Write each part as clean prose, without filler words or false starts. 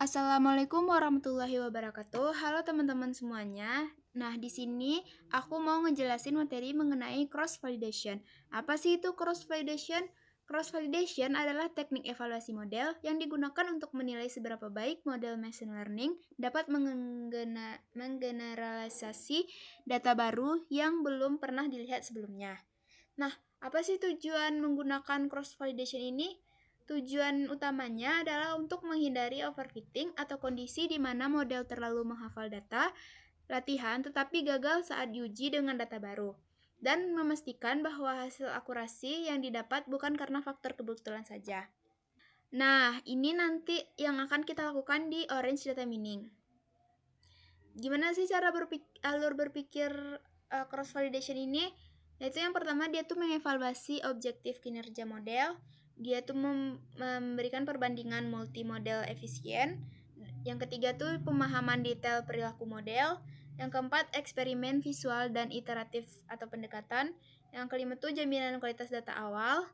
Assalamualaikum warahmatullahi wabarakatuh. Halo teman-teman semuanya. Nah, di sini aku mau ngejelasin materi mengenai cross validation. Apa sih itu cross validation? Cross validation adalah teknik evaluasi model yang digunakan untuk menilai seberapa baik model machine learning dapat menggeneralisasi data baru yang belum pernah dilihat sebelumnya. Nah, apa sih tujuan menggunakan cross validation ini? Tujuan utamanya adalah untuk menghindari overfitting atau kondisi di mana model terlalu menghafal data latihan tetapi gagal saat diuji dengan data baru, dan memastikan bahwa hasil akurasi yang didapat bukan karena faktor kebetulan saja. Nah, ini nanti yang akan kita lakukan di Orange Data Mining. Gimana sih cara alur berpikir cross validation ini? Yaitu yang pertama, dia tuh mengevaluasi objektif kinerja model. Dia tuh memberikan perbandingan multi model efisien. Yang ketiga tuh pemahaman detail perilaku model. Yang keempat, eksperimen visual dan iteratif atau pendekatan. Yang kelima tuh jaminan kualitas data awal.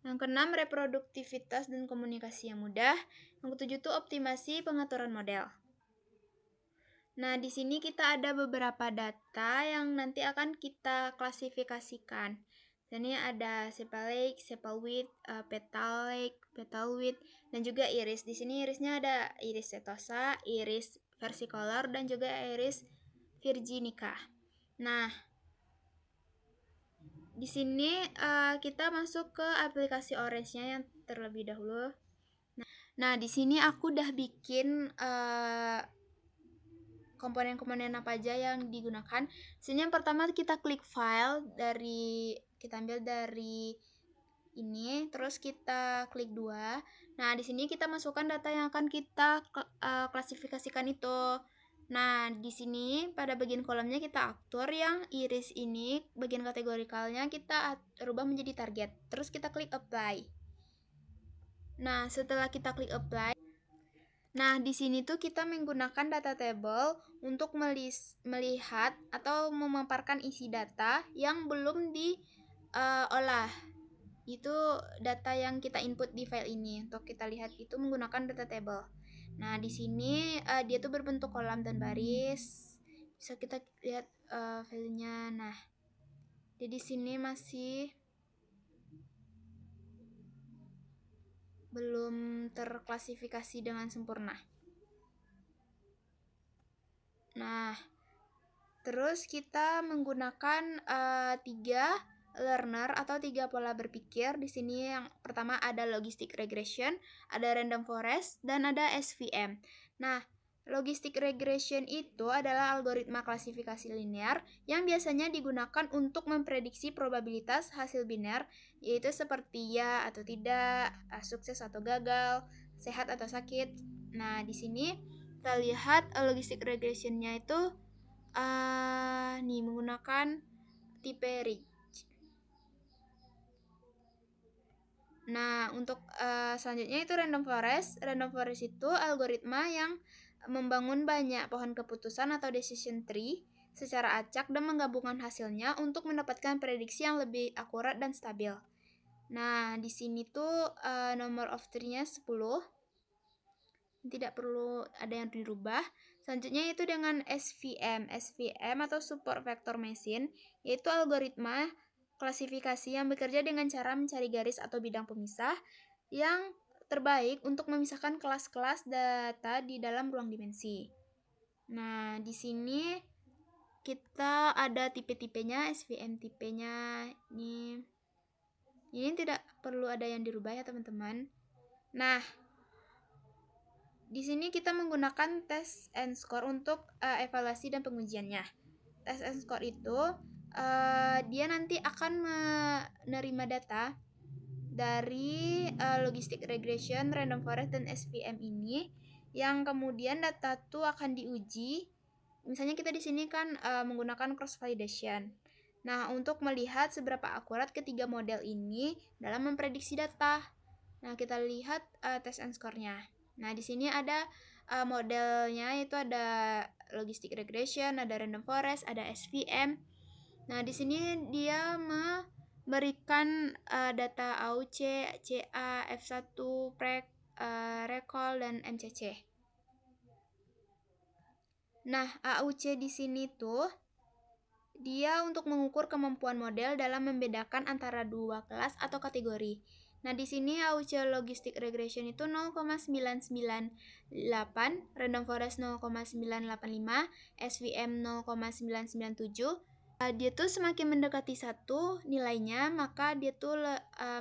Yang keenam, reproduktivitas dan komunikasi yang mudah. Yang ketujuh tuh optimasi pengaturan model. Nah, di sini kita ada beberapa data yang nanti akan kita klasifikasikan. Ini ada sepal width, petal width, dan juga iris. Di sini irisnya ada iris setosa, iris versicolor, dan juga iris virginica. Nah, di sini kita masuk ke aplikasi Orange-nya yang terlebih dahulu. Nah, di sini aku udah bikin komponen-komponen apa aja yang digunakan. Sini yang pertama kita klik file, kita ambil dari ini, terus kita klik 2. Nah, di sini kita masukkan data yang akan kita klasifikasikan itu. Nah, di sini pada bagian kolomnya kita atur yang iris ini, bagian kategorikalnya kita rubah menjadi target. Terus kita klik apply. Nah, setelah kita klik apply, nah, di sini tuh kita menggunakan data table untuk melihat atau memaparkan isi data yang belum diolah. Itu data yang kita input di file ini. Untuk kita lihat itu menggunakan data table. Nah, di sini dia tuh berbentuk kolam dan baris. Bisa kita lihat filenya. Nah, di sini masih belum terklasifikasi dengan sempurna. Nah, terus kita menggunakan 3 learner atau 3 pola berpikir. Di sini yang pertama ada logistic regression, ada random forest, dan ada SVM. Nah, logistic regression itu adalah algoritma klasifikasi linear yang biasanya digunakan untuk memprediksi probabilitas hasil biner, yaitu seperti ya atau tidak, sukses atau gagal, sehat atau sakit. Nah, di sini kita lihat logistic regressionnya itu menggunakan tipe ridge. Nah, untuk selanjutnya itu random forest. Random forest itu algoritma yang membangun banyak pohon keputusan atau decision tree secara acak dan menggabungkan hasilnya untuk mendapatkan prediksi yang lebih akurat dan stabil. Nah, di sini tuh number of tree-nya 10. Tidak perlu ada yang dirubah. Selanjutnya itu dengan SVM atau support vector machine, yaitu algoritma klasifikasi yang bekerja dengan cara mencari garis atau bidang pemisah yang terbaik untuk memisahkan kelas-kelas data di dalam ruang dimensi. Nah, di sini kita ada tipe-tipenya, SVM tipenya ini tidak perlu ada yang dirubah ya teman-teman. Nah, di sini kita menggunakan test and score untuk evaluasi dan pengujiannya. Test and score itu dia nanti akan menerima data dari logistic regression, random forest, dan SVM ini, yang kemudian data itu akan diuji. Misalnya kita di sini kan menggunakan cross validation. Nah, untuk melihat seberapa akurat ketiga model ini dalam memprediksi data. Nah, kita lihat test and score-nya. Nah, di sini ada modelnya, itu ada logistic regression, ada random forest, ada SVM. Nah, di sini dia berikan data AUC, CA, F1, PREK, recall, dan MCC. Nah, AUC di sini tuh dia untuk mengukur kemampuan model dalam membedakan antara dua kelas atau kategori. Nah, di sini AUC logistic regression itu 0,998, random forest 0,985, SVM 0,997. Dia tuh semakin mendekati 1 nilainya, maka dia tuh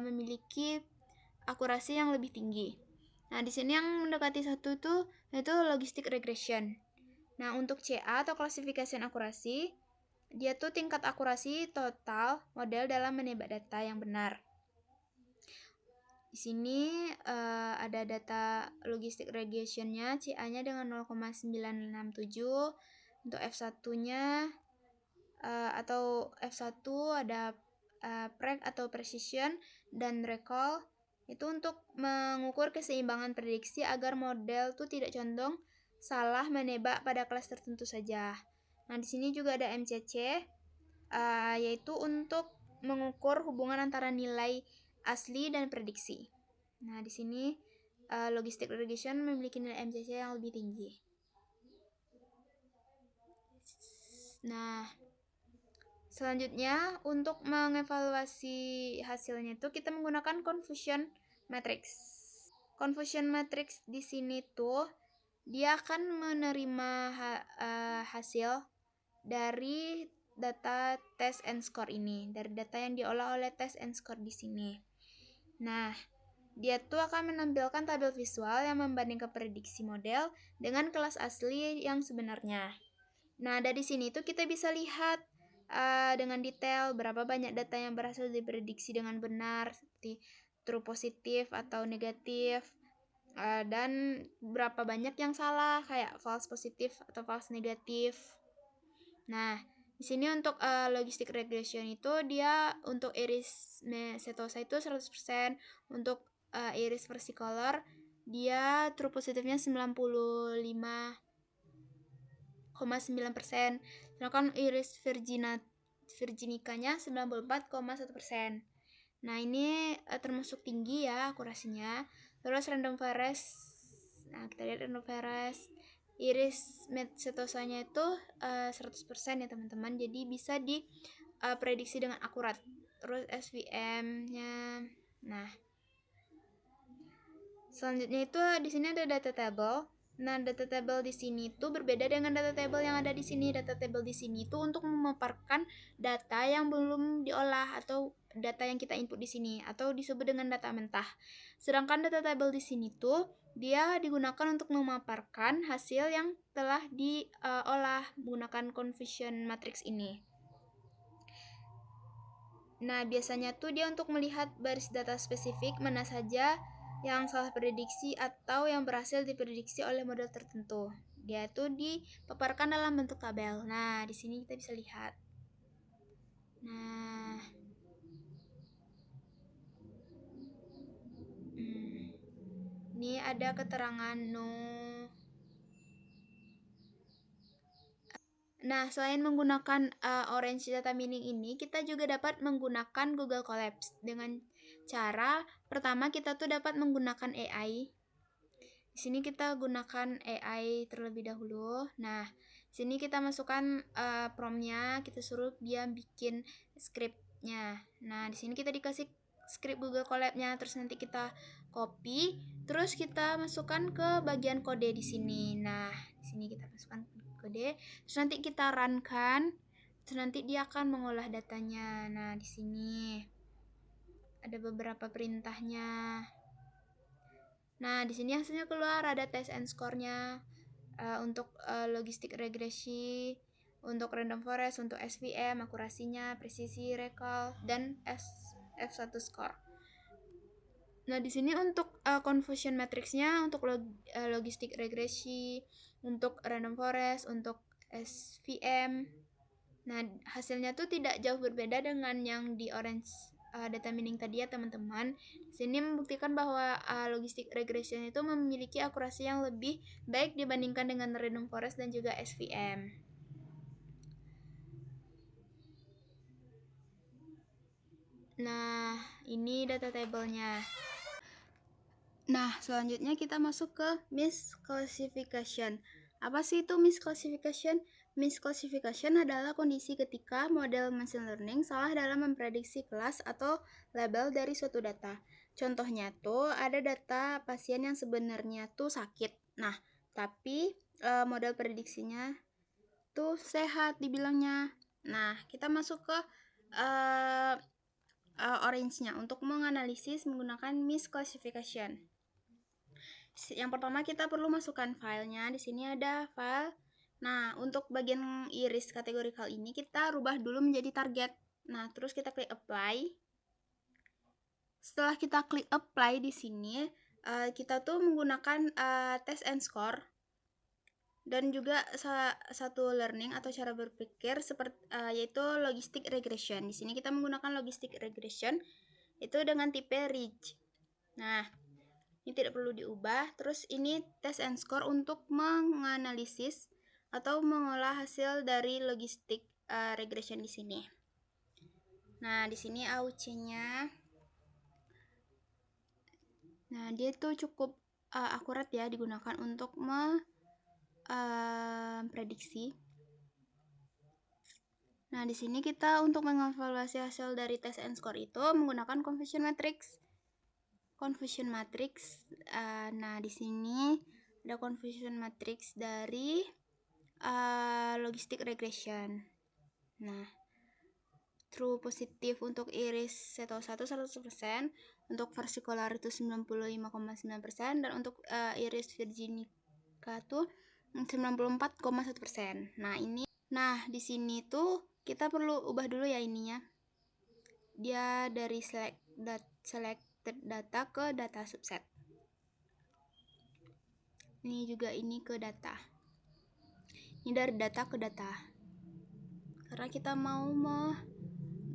memiliki akurasi yang lebih tinggi. Nah, di sini yang mendekati 1 tuh itu logistic regression. Nah, untuk CA atau classification akurasi, dia tuh tingkat akurasi total model dalam menebak data yang benar. Di sini ada data logistic regression-nya, CA-nya dengan 0,967. Untuk F1-nya atau F1 ada PREK atau precision dan recall. Itu untuk mengukur keseimbangan prediksi agar model tuh tidak condong salah menebak pada kelas tertentu saja. Nah, di sini juga ada MCC, yaitu untuk mengukur hubungan antara nilai asli dan prediksi. Nah, di sini logistic regression memiliki nilai MCC yang lebih tinggi. Nah, selanjutnya untuk mengevaluasi hasilnya itu kita menggunakan confusion matrix. Confusion matrix di sini tuh dia akan menerima hasil dari data test and score ini, dari data yang diolah oleh test and score di sini. Nah, dia tuh akan menampilkan tabel visual yang membandingkan prediksi model dengan kelas asli yang sebenarnya. Nah, dari sini tuh kita bisa lihat dengan detail berapa banyak data yang berhasil diprediksi dengan benar, seperti true positif atau negatif, dan berapa banyak yang salah, kayak false positif atau false negatif. Nah, di sini untuk logistic regression itu dia untuk iris setosa itu 100%, untuk iris versicolor dia true positifnya 95,9%, sedangkan iris virginicanya 94,1%. Nah, ini termasuk tinggi ya akurasinya. Terus random forest, nah kita lihat random forest iris setosanya itu 100% ya teman-teman, jadi bisa diprediksi dengan akurat. Terus SVM-nya, nah selanjutnya itu di sini ada data table. Nah, data table di sini itu berbeda dengan data table yang ada di sini. Data table di sini itu untuk memaparkan data yang belum diolah atau data yang kita input di sini atau disebut dengan data mentah. Sedangkan data table di sini tuh dia digunakan untuk memaparkan hasil yang telah diolah menggunakan confusion matrix ini. Nah, biasanya tuh dia untuk melihat baris data spesifik mana saja yang salah prediksi atau yang berhasil diprediksi oleh model tertentu. Dia itu dipaparkan dalam bentuk tabel. Nah, di sini kita bisa lihat. Nah, ini ada keterangan no. Nah, selain menggunakan Orange Data Mining ini, kita juga dapat menggunakan Google Colabs dengan cara pertama kita tuh dapat menggunakan AI. Di sini kita gunakan AI terlebih dahulu. Nah, di sini kita masukkan prompt-nya, kita suruh dia bikin script-nya. Nah, di sini kita dikasih script Google Colab-nya, terus nanti kita copy, terus kita masukkan ke bagian kode di sini. Nah, di sini kita masukkan kode, terus nanti kita run-kan, terus nanti dia akan mengolah datanya. Nah, di sini ada beberapa perintahnya. Nah, di sini hasilnya keluar, ada test and score-nya untuk logistik regresi, untuk random forest, untuk SVM, akurasinya, presisi, recall, dan F1 score. Nah, di sini untuk confusion matrix-nya, untuk logistik regresi, untuk random forest, untuk SVM. Nah, hasilnya tuh tidak jauh berbeda dengan yang di Orange Data Mining tadi ya teman-teman. Sini membuktikan bahwa logistic regression itu memiliki akurasi yang lebih baik dibandingkan dengan random forest dan juga SVM. Nah, ini data tabelnya. Nah, selanjutnya kita masuk ke misclassification. Apa sih itu misclassification? Misclassification adalah kondisi ketika model machine learning salah dalam memprediksi kelas atau label dari suatu data. Contohnya tuh ada data pasien yang sebenarnya tuh sakit. Nah, tapi model prediksinya tuh sehat dibilangnya. Nah, kita masuk ke orange-nya untuk menganalisis menggunakan misclassification. Yang pertama kita perlu masukkan filenya. Di sini ada file. Nah, untuk bagian iris kategorikal ini kita rubah dulu menjadi target. Nah, terus kita klik apply. Setelah kita klik apply di sini, kita tuh menggunakan test and score dan juga satu learning atau cara berpikir seperti yaitu logistic regression. Di sini kita menggunakan logistic regression itu dengan tipe ridge. Nah, ini tidak perlu diubah. Terus ini test and score untuk menganalisis atau mengolah hasil dari logistic regression di sini. Nah, di sini AUC-nya. Nah, dia tuh cukup akurat ya digunakan untuk prediksi. Nah, di sini kita untuk mengevaluasi hasil dari test and score itu menggunakan confusion matrix. Nah, di sini ada confusion matrix dari logistic regression. Nah, true positif untuk iris setosa itu 100%, untuk versicolor itu 95,9%, dan untuk iris virginica tuh 94,1%. Nah, di sini tuh kita perlu ubah dulu ya ininya. Dia dari selected data ke data subset. Ini juga ini ke data. Ini dari data ke data. Karena kita mau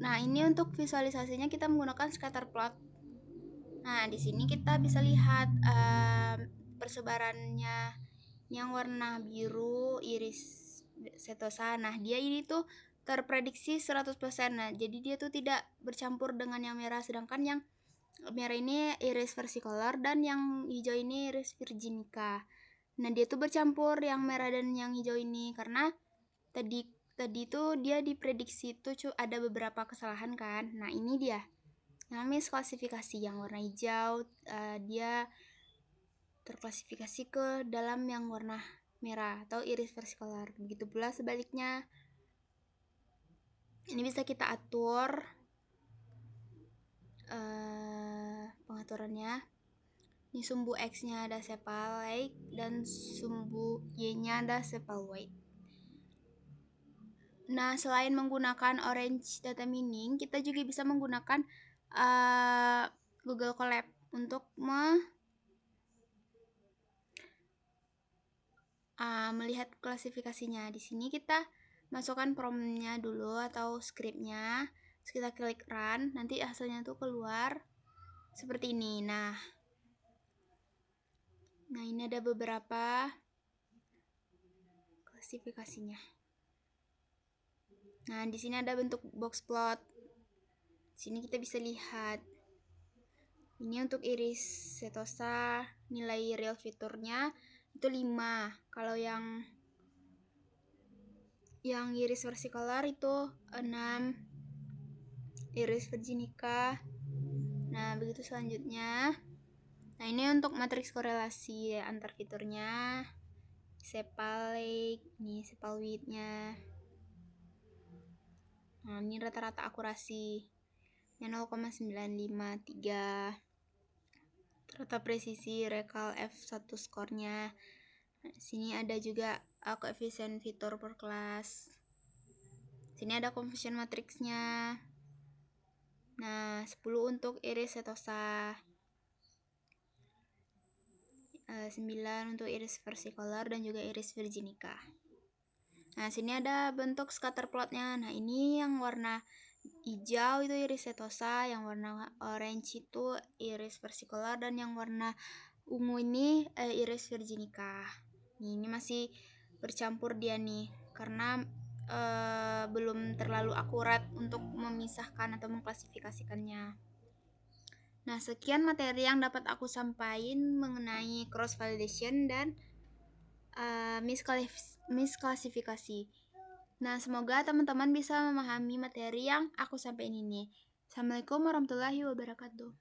Nah, ini untuk visualisasinya kita menggunakan scatter plot. Nah, di sini kita bisa lihat persebarannya yang warna biru iris setosa. Nah, dia ini tuh terprediksi 100%. Nah, jadi dia tuh tidak bercampur dengan yang merah, sedangkan yang merah ini iris versicolor dan yang hijau ini iris virginica. Nah, dia tuh bercampur yang merah dan yang hijau ini karena tadi tuh dia diprediksi tuh ada beberapa kesalahan kan. Nah, ini dia namanya klasifikasi. Yang warna hijau dia terklasifikasi ke dalam yang warna merah atau iris versicolor. Begitu pula sebaliknya. Ini bisa kita atur pengaturannya. Ini sumbu X-nya ada sepal like dan sumbu Y-nya ada sepal white. Nah, selain menggunakan orange data mining, kita juga bisa menggunakan Google Colab untuk melihat klasifikasinya. Di sini kita masukkan prompt-nya dulu atau script-nya. Terus kita klik run, nanti hasilnya tuh keluar seperti ini. Nah, ini ada beberapa klasifikasinya. Nah, di sini ada bentuk box plot. Di sini kita bisa lihat. Ini untuk iris setosa, nilai real fiturnya itu 5. Kalau yang iris versicolor itu 6. Iris virginica. Nah, begitu selanjutnya. Nah, ini untuk matriks korelasi antar fiturnya. Sepal lake, ini sepal width-nya. Nah, ini rata-rata akurasi. 0,953. Rata presisi recall F1 skornya. Nah, sini ada juga koefisien fitur per kelas. Sini ada confusion matrixnya. Nah, 10 untuk iris setosa. 9 untuk iris versicolor dan juga iris virginica. Nah, sini ada bentuk scatter plotnya. Nah, ini yang warna hijau itu iris setosa, yang warna orange itu iris versicolor, dan yang warna ungu ini iris virginica. Ini masih bercampur dia nih, karena belum terlalu akurat untuk memisahkan atau mengklasifikasikannya. Nah, sekian materi yang dapat aku sampaikan mengenai cross validation dan misklasifikasi. Nah, semoga teman-teman bisa memahami materi yang aku sampaikan ini. Assalamualaikum warahmatullahi wabarakatuh.